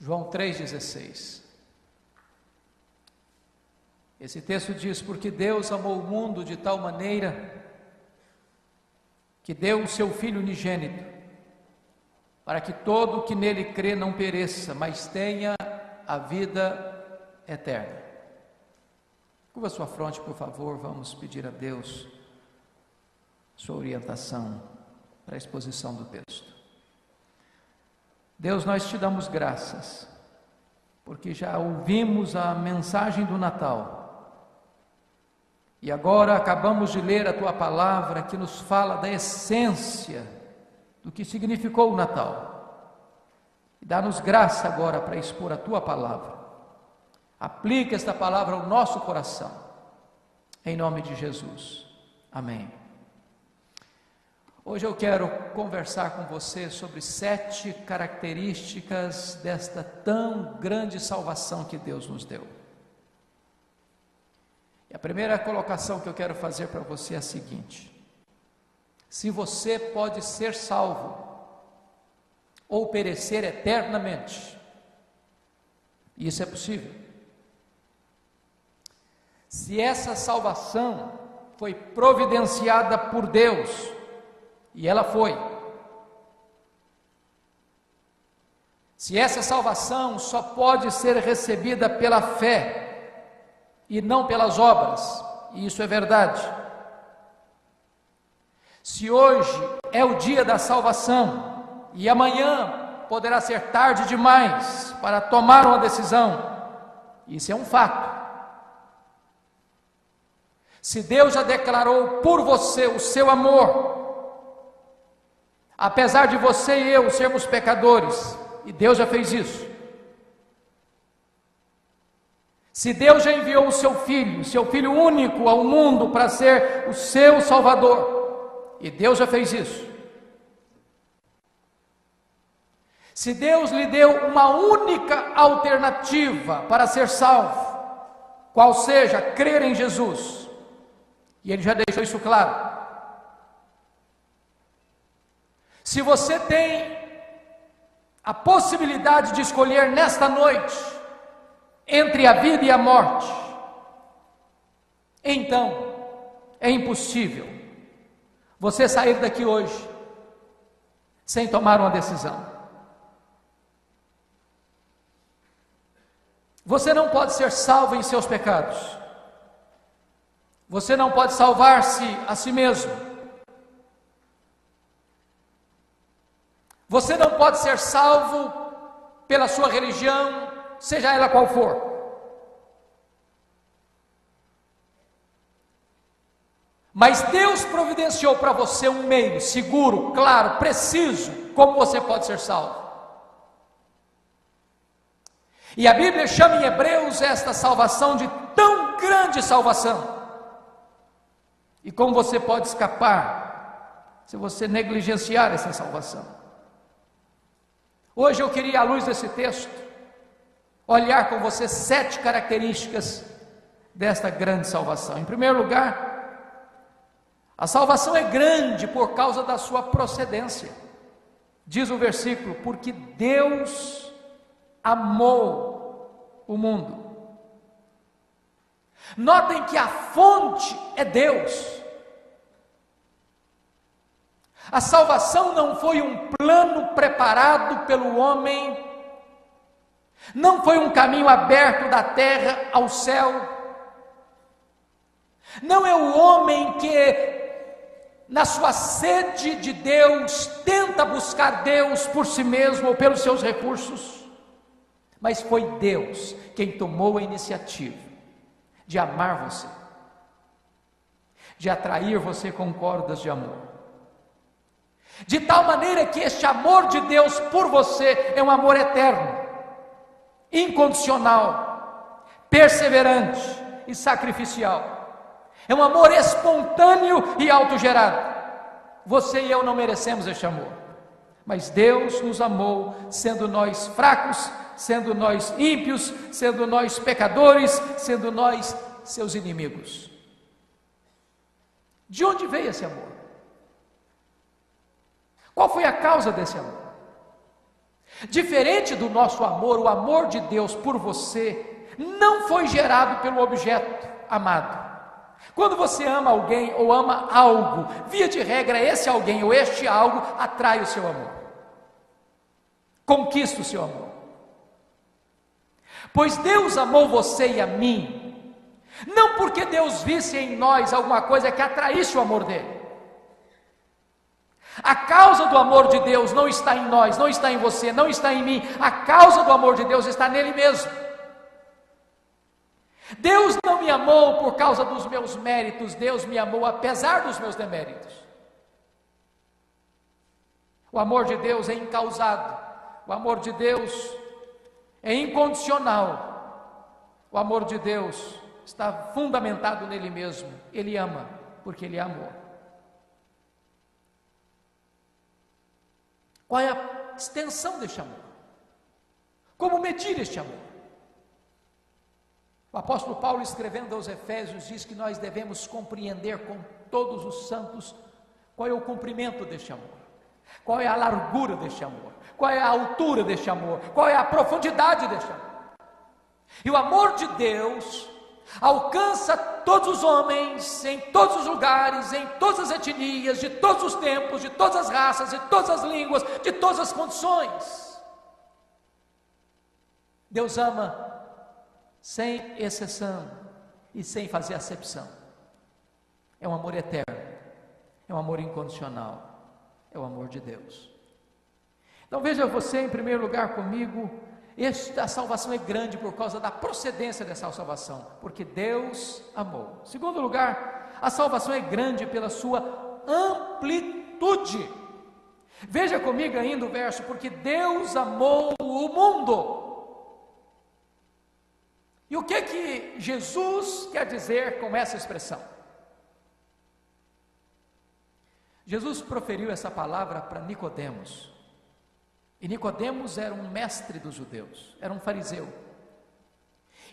João 3,16. Esse texto diz: porque Deus amou o mundo de tal maneira que deu o seu Filho unigênito, para que todo o que nele crê não pereça, mas tenha a vida eterna. Curva sua fronte, por favor, vamos pedir a Deus sua orientação para a exposição do texto. Deus, nós te damos graças, porque já ouvimos a mensagem do Natal, e agora acabamos de ler a tua palavra que nos fala da essência do que significou o Natal. E dá-nos graça agora para expor a tua palavra. Aplica esta palavra ao nosso coração, em nome de Jesus. Amém. Hoje eu quero conversar com você sobre 7 características desta tão grande salvação que Deus nos deu. E a primeira colocação que eu quero fazer para você é a seguinte: se você pode ser salvo ou perecer eternamente, isso é possível. Se essa salvação foi providenciada por Deus, e ela foi, se essa salvação só pode ser recebida pela fé e não pelas obras, e isso é verdade. Se hoje é o dia da salvação e amanhã poderá ser tarde demais para tomar uma decisão, isso é um fato. Se Deus já declarou por você o seu amor, apesar de você e eu sermos pecadores, e Deus já fez isso. Se Deus já enviou o seu Filho único ao mundo para ser o seu Salvador, e Deus já fez isso. Se Deus lhe deu uma única alternativa para ser salvo, qual seja, crer em Jesus, e Ele já deixou isso claro. Se você tem a possibilidade de escolher nesta noite entre a vida e a morte, então é impossível você sair daqui hoje sem tomar uma decisão. Você não pode ser salvo em seus pecados. Você não pode salvar-se a si mesmo. Você não pode ser salvo pela sua religião, seja ela qual for. Mas Deus providenciou para você um meio seguro, claro, preciso, como você pode ser salvo. E a Bíblia chama em Hebreus esta salvação de tão grande salvação. E como você pode escapar se você negligenciar essa salvação? Hoje eu queria, à luz desse texto, olhar com você 7 características desta grande salvação. Em primeiro lugar, a salvação é grande por causa da sua procedência. Diz o versículo: porque Deus amou o mundo. Notem que a fonte é Deus. A salvação não foi um plano preparado pelo homem, não foi um caminho aberto da terra ao céu, não é o homem que, na sua sede de Deus, tenta buscar Deus por si mesmo ou pelos seus recursos, mas foi Deus quem tomou a iniciativa de amar você, de atrair você com cordas de amor, de tal maneira que este amor de Deus por você é um amor eterno, incondicional, perseverante e sacrificial. É um amor espontâneo e autogerado. Você e eu não merecemos este amor, mas Deus nos amou, sendo nós fracos, sendo nós ímpios, sendo nós pecadores, sendo nós seus inimigos. De onde veio esse amor? Qual foi a causa desse amor? Diferente do nosso amor, o amor de Deus por você não foi gerado pelo objeto amado. Quando você ama alguém ou ama algo, via de regra, esse alguém ou este algo atrai o seu amor, conquista o seu amor. Pois Deus amou você e a mim, não porque Deus visse em nós alguma coisa que atraísse o amor dele. A causa do amor de Deus não está em nós, não está em você, não está em mim. A causa do amor de Deus está nele mesmo. Deus não me amou por causa dos meus méritos, Deus me amou apesar dos meus deméritos. O amor de Deus é incausado, o amor de Deus é incondicional, o amor de Deus está fundamentado nele mesmo. Ele ama porque ele amou. Qual é a extensão deste amor? Como medir este amor? O apóstolo Paulo, escrevendo aos Efésios, diz que nós devemos compreender com todos os santos qual é o comprimento deste amor, qual é a largura deste amor, qual é a altura deste amor, qual é a profundidade deste amor. E o amor de Deus alcança todos os homens, em todos os lugares, em todas as etnias, de todos os tempos, de todas as raças, de todas as línguas, de todas as condições. Deus ama sem exceção e sem fazer acepção. É um amor eterno, é um amor incondicional, é o amor de Deus. Então veja você em primeiro lugar comigo, a salvação é grande por causa da procedência dessa salvação, porque Deus amou. Segundo lugar, a salvação é grande pela sua amplitude. Veja comigo ainda o verso, porque Deus amou o mundo. E o que Jesus quer dizer com essa expressão? Jesus proferiu essa palavra para Nicodemos. E Nicodemos era um mestre dos judeus, era um fariseu.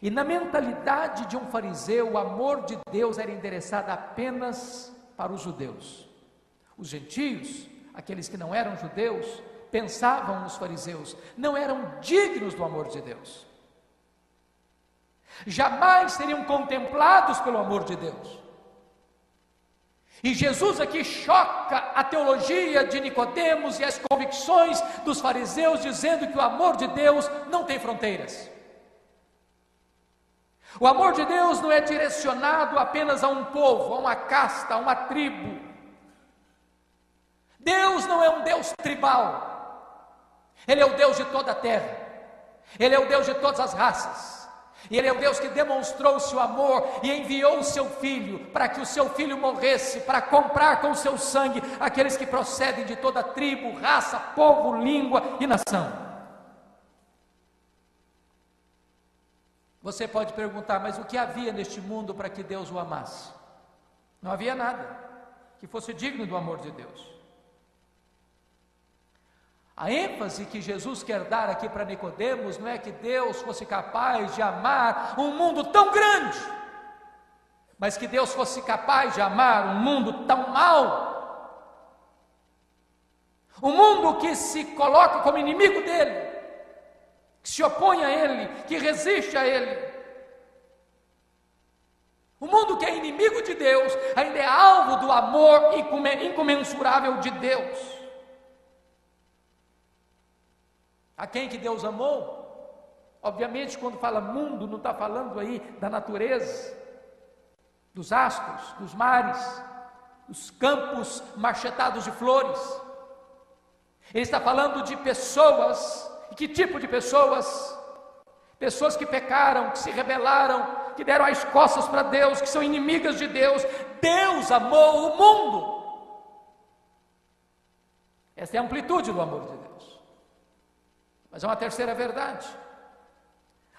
E na mentalidade de um fariseu, o amor de Deus era endereçado apenas para os judeus. Os gentios, aqueles que não eram judeus, pensavam nos fariseus, não eram dignos do amor de Deus. Jamais seriam contemplados pelo amor de Deus. E Jesus aqui choca a teologia de Nicodemos e as convicções dos fariseus, dizendo que o amor de Deus não tem fronteiras. O amor de Deus não é direcionado apenas a um povo, a uma casta, a uma tribo. Deus não é um Deus tribal. Ele é o Deus de toda a terra. Ele é o Deus de todas as raças. E Ele é o Deus que demonstrou o seu amor e enviou o seu Filho, para que o seu Filho morresse, para comprar com o seu sangue aqueles que procedem de toda tribo, raça, povo, língua e nação. Você pode perguntar, mas o que havia neste mundo para que Deus o amasse? Não havia nada que fosse digno do amor de Deus. A ênfase que Jesus quer dar aqui para Nicodemos não é que Deus fosse capaz de amar um mundo tão grande, mas que Deus fosse capaz de amar um mundo tão mau, um mundo que se coloca como inimigo dele, que se opõe a ele, que resiste a ele. O mundo que é inimigo de Deus ainda é alvo do amor incomensurável de Deus. A quem que Deus amou? Obviamente, quando fala mundo, não está falando aí da natureza, dos astros, dos mares, dos campos marchetados de flores. Ele está falando de pessoas. E que tipo de pessoas? Pessoas que pecaram, que se rebelaram, que deram as costas para Deus, que são inimigas de Deus. Deus amou o mundo. Essa é a amplitude do amor de Deus. Mas é uma terceira verdade.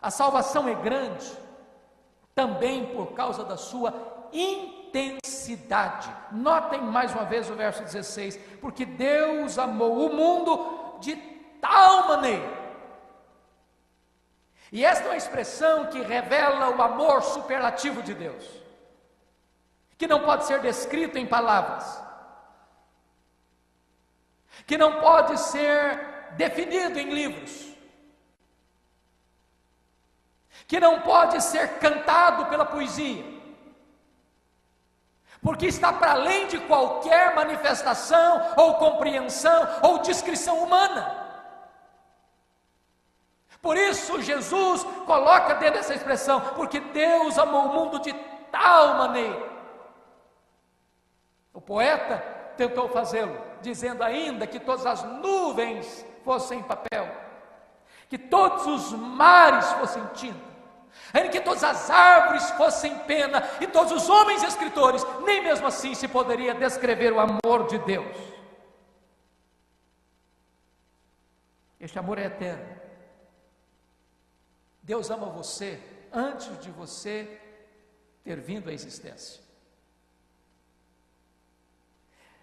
A salvação é grande também por causa da sua intensidade. Notem mais uma vez o verso 16: porque Deus amou o mundo de tal maneira. E esta é uma expressão que revela o amor superlativo de Deus, que não pode ser descrito em palavras, que não pode ser definido em livros, que não pode ser cantado pela poesia, porque está para além de qualquer manifestação, ou compreensão, ou descrição humana. Por isso Jesus coloca dentro dessa expressão, porque Deus amou o mundo de tal maneira. O poeta tentou fazê-lo, dizendo ainda que todas as nuvens fossem papel, que todos os mares fossem tinta, ainda que todas as árvores fossem pena, e todos os homens escritores, nem mesmo assim se poderia descrever o amor de Deus. Este amor é eterno. Deus ama você antes de você ter vindo à existência.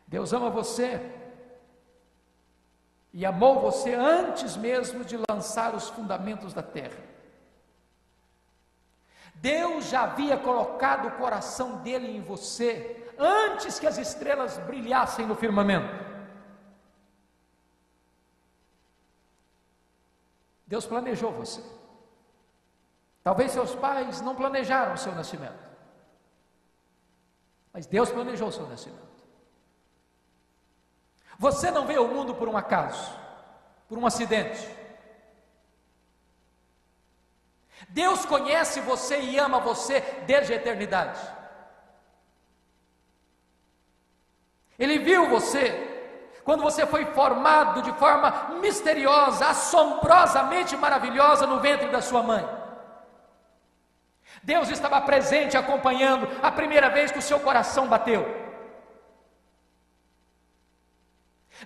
Deus ama você e amou você antes mesmo de lançar os fundamentos da terra. Deus já havia colocado o coração dele em você antes que as estrelas brilhassem no firmamento. Deus planejou você. Talvez seus pais não planejaram o seu nascimento, mas Deus planejou o seu nascimento. Você não veio ao mundo por um acaso, por um acidente. Deus conhece você e ama você desde a eternidade. Ele viu você quando você foi formado de forma misteriosa, assombrosamente maravilhosa no ventre da sua mãe. Deus estava presente, acompanhando a primeira vez que o seu coração bateu.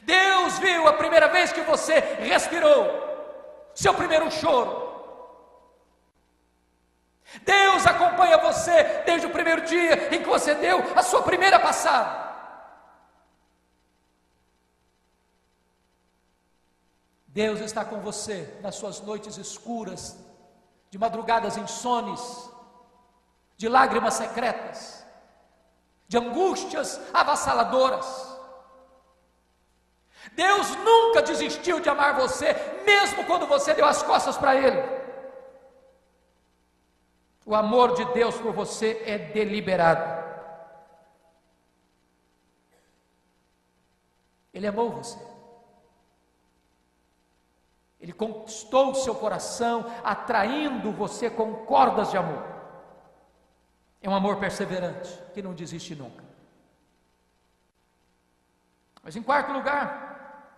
Deus viu a primeira vez que você respirou, seu primeiro choro. Deus acompanha você desde o primeiro dia em que você deu a sua primeira passada. Deus está com você nas suas noites escuras, de madrugadas insones, de lágrimas secretas, de angústias avassaladoras. Deus nunca desistiu de amar você, mesmo quando você deu as costas para Ele. O amor de Deus por você é deliberado. Ele amou você. Ele conquistou o seu coração, atraindo você com cordas de amor. É um amor perseverante, que não desiste nunca. Mas em quarto lugar,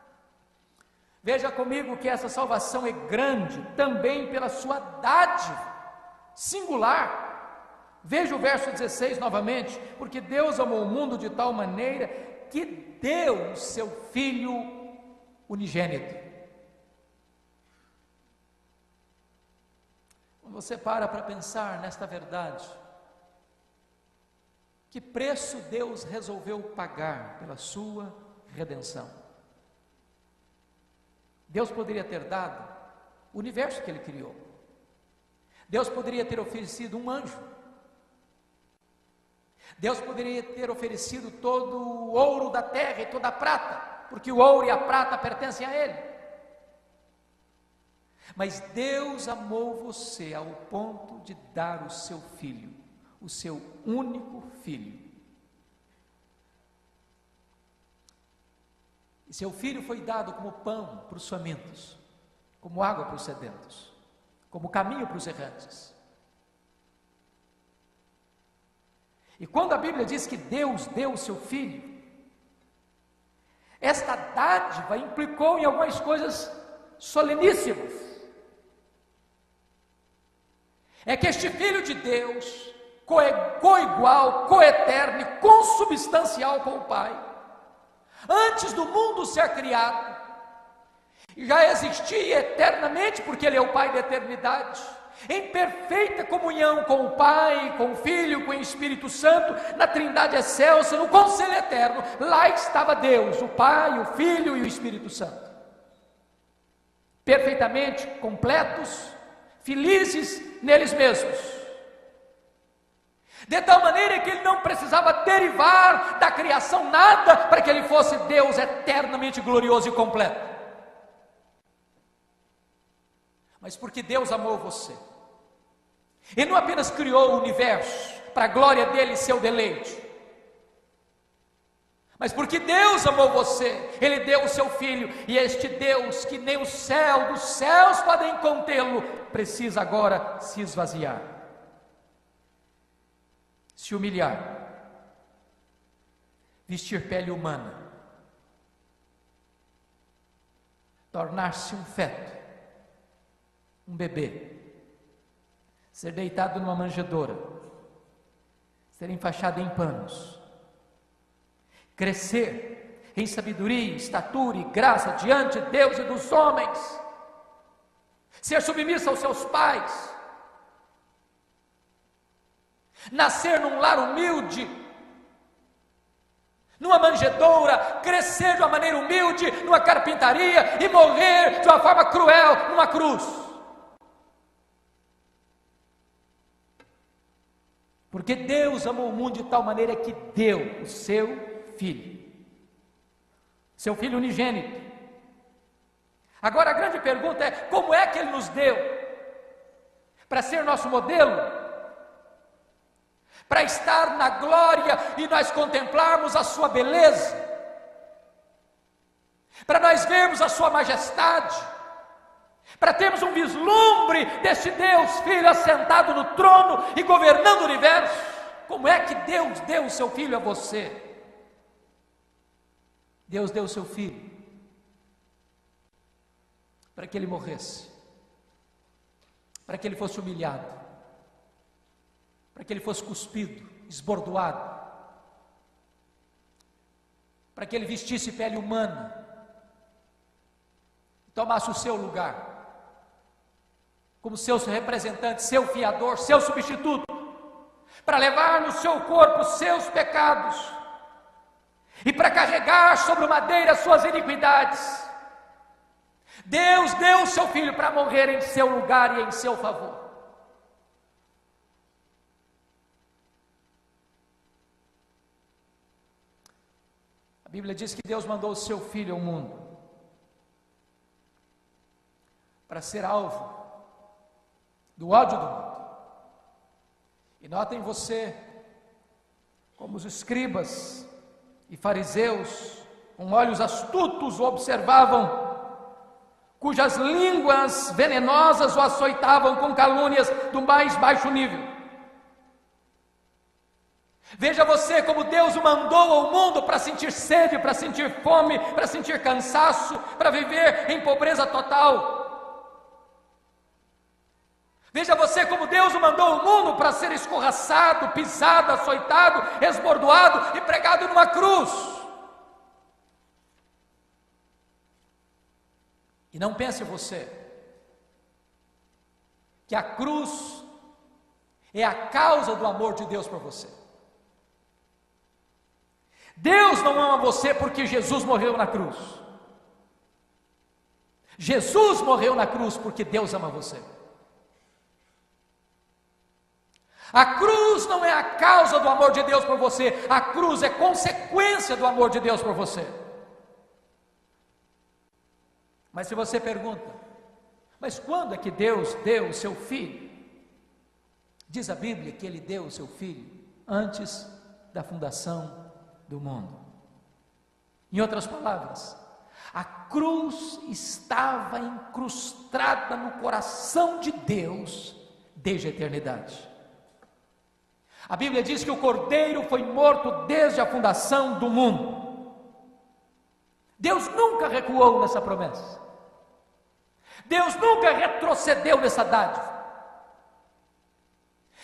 veja comigo que essa salvação é grande também pela sua dádiva singular. Veja o verso 16 novamente, porque Deus amou o mundo de tal maneira que deu o seu Filho unigênito. Quando você para pensar nesta verdade, que preço Deus resolveu pagar pela sua redenção? Deus poderia ter dado o universo que Ele criou. Deus poderia ter oferecido um anjo. Deus poderia ter oferecido todo o ouro da terra e toda a prata, porque o ouro e a prata pertencem a Ele. Mas Deus amou você ao ponto de dar o seu Filho, o seu único Filho. E seu Filho foi dado como pão para os famintos, como água para os sedentos, como caminho para os errantes. E quando a Bíblia diz que Deus deu o seu Filho, esta dádiva implicou em algumas coisas soleníssimas. É que este Filho de Deus, coigual, coeterno e consubstancial com o Pai, antes do mundo ser criado, já existia eternamente, porque Ele é o Pai da eternidade, em perfeita comunhão com o Pai, com o Filho, com o Espírito Santo, na Trindade excelsa, no conselho eterno. Lá estava Deus, o Pai, o Filho e o Espírito Santo, perfeitamente completos, felizes neles mesmos, de tal maneira que Ele não precisava derivar da criação nada para que Ele fosse Deus eternamente glorioso e completo. mas porque Deus amou você. Ele não apenas criou o universo para a glória dele e seu deleite, mas porque Deus amou você, Ele deu o seu Filho, e este Deus, que nem o céu dos céus podem contê-lo, precisa agora se esvaziar, se humilhar, vestir pele humana, tornar-se um feto, um bebê, ser deitado numa manjedoura, ser enfaixado em panos, crescer em sabedoria, estatura e graça diante de Deus e dos homens, ser submissa aos seus pais, nascer num lar humilde, numa manjedoura, crescer de uma maneira humilde, numa carpintaria e morrer de uma forma cruel numa cruz. Porque Deus amou o mundo de tal maneira que deu o seu Filho, seu Filho unigênito. Agora a grande pergunta é: como é que Ele nos deu? Para ser nosso modelo? Para estar na glória e nós contemplarmos a sua beleza? Para nós vermos a sua majestade? Para termos um vislumbre deste Deus Filho assentado no trono e governando o universo? Como é que Deus deu o seu Filho a você? Deus deu o seu Filho para que Ele morresse, para que Ele fosse humilhado, para que Ele fosse cuspido, esbordoado, para que Ele vestisse pele humana, tomasse o seu lugar, como seu representante, seu fiador, seu substituto, para levar no seu corpo os seus pecados, e para carregar sobre o madeiro as suas iniquidades. Deus deu o seu Filho para morrer em seu lugar e em seu favor. A Bíblia diz que Deus mandou o seu Filho ao mundo para ser alvo do ódio do mundo. E notem você como os escribas e fariseus, com olhos astutos, o observavam, cujas línguas venenosas o açoitavam com calúnias do mais baixo nível. Veja você como Deus o mandou ao mundo para sentir sede, para sentir fome, para sentir cansaço, para viver em pobreza total. Veja você como Deus o mandou ao mundo para ser escorraçado, pisado, açoitado, esbordoado e pregado numa cruz. E não pense você que a cruz é a causa do amor de Deus por você. Deus não ama você porque Jesus morreu na cruz. Jesus morreu na cruz porque Deus ama você. A cruz não é a causa do amor de Deus por você, a cruz é consequência do amor de Deus por você. Mas se você pergunta, mas quando é que Deus deu o seu Filho? Diz a Bíblia que Ele deu o seu Filho antes da fundação do mundo. Em outras palavras, a cruz estava incrustada no coração de Deus desde a eternidade. A Bíblia diz que o Cordeiro foi morto desde a fundação do mundo. Deus nunca recuou nessa promessa. Deus nunca retrocedeu nessa dádiva.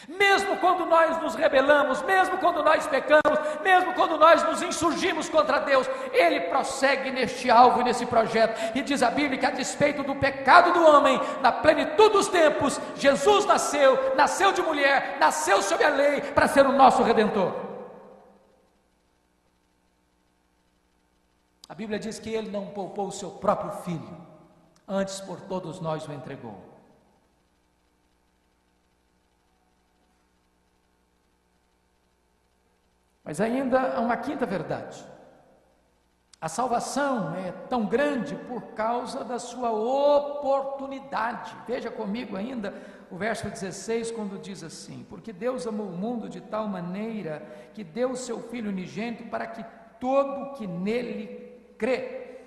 Mesmo quando nós nos rebelamos, mesmo quando nós pecamos, mesmo quando nós nos insurgimos contra Deus, Ele prossegue neste alvo e nesse projeto. E diz a Bíblia que a despeito do pecado do homem, na plenitude dos tempos, Jesus nasceu de mulher, nasceu sob a lei para ser o nosso Redentor. A Bíblia diz que Ele não poupou o seu próprio Filho, antes por todos nós o entregou. Mas ainda há uma quinta verdade. A salvação é tão grande por causa da sua oportunidade. Veja comigo ainda o verso 16, quando diz assim: porque Deus amou o mundo de tal maneira que deu o seu Filho unigênito para que todo que nele crê.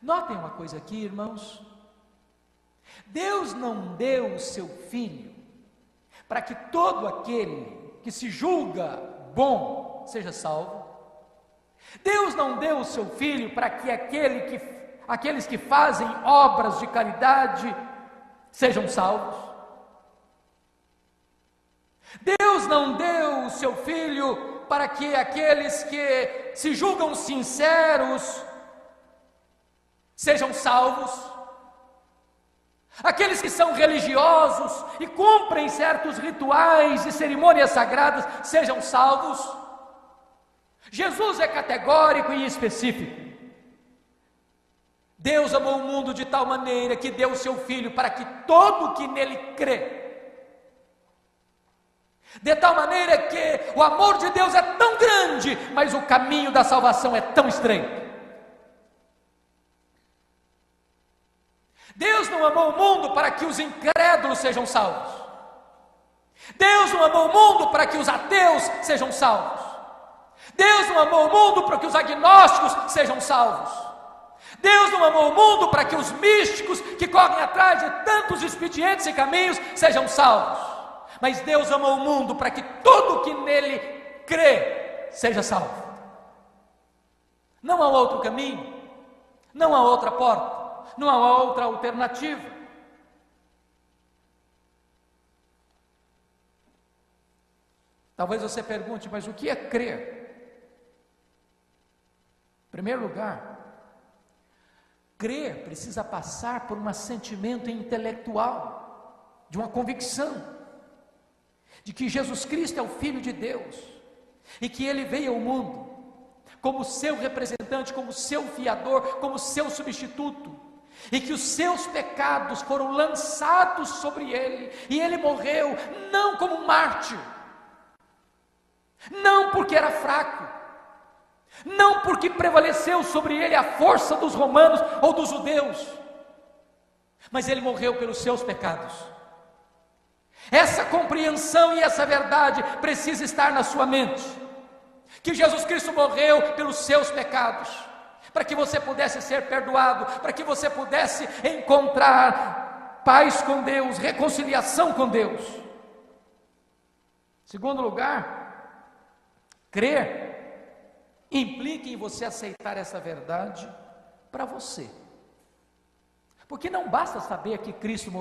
Notem uma coisa aqui, irmãos. Deus não deu o seu Filho para que todo aquele que se julga bom seja salvo. Deus não deu o seu Filho para que aqueles que fazem obras de caridade sejam salvos. Deus não deu o seu Filho para que aqueles que se julgam sinceros sejam salvos. Aqueles que são religiosos e cumprem certos rituais e cerimônias sagradas sejam salvos. Jesus é categórico e específico. Deus amou o mundo de tal maneira que deu o seu Filho para que todo que nele crê. De tal maneira que o amor de Deus é tão grande, mas o caminho da salvação é tão estreito. Deus não amou o mundo para que os incrédulos sejam salvos. Deus não amou o mundo para que os ateus sejam salvos. Deus não amou o mundo para que os agnósticos sejam salvos. Deus não amou o mundo para que os místicos que correm atrás de tantos expedientes e caminhos sejam salvos. Mas Deus amou o mundo para que todo que nele crê seja salvo. Não há outro caminho, não há outra porta, não há outra alternativa. Talvez você pergunte, mas o que é crer? Em primeiro lugar, crer precisa passar por um sentimento intelectual, de uma convicção, de que Jesus Cristo é o Filho de Deus, e que Ele veio ao mundo, como seu representante, como seu fiador, como seu substituto, e que os seus pecados foram lançados sobre Ele, e Ele morreu, não como um mártir, não porque era fraco, não porque prevaleceu sobre ele a força dos romanos ou dos judeus, mas ele morreu pelos seus pecados. Essa compreensão e essa verdade precisa estar na sua mente, que Jesus Cristo morreu pelos seus pecados, para que você pudesse ser perdoado, para que você pudesse encontrar paz com Deus, reconciliação com Deus. Segundo lugar, crer implica em você aceitar essa verdade para você. Porque não basta saber que Cristo morreu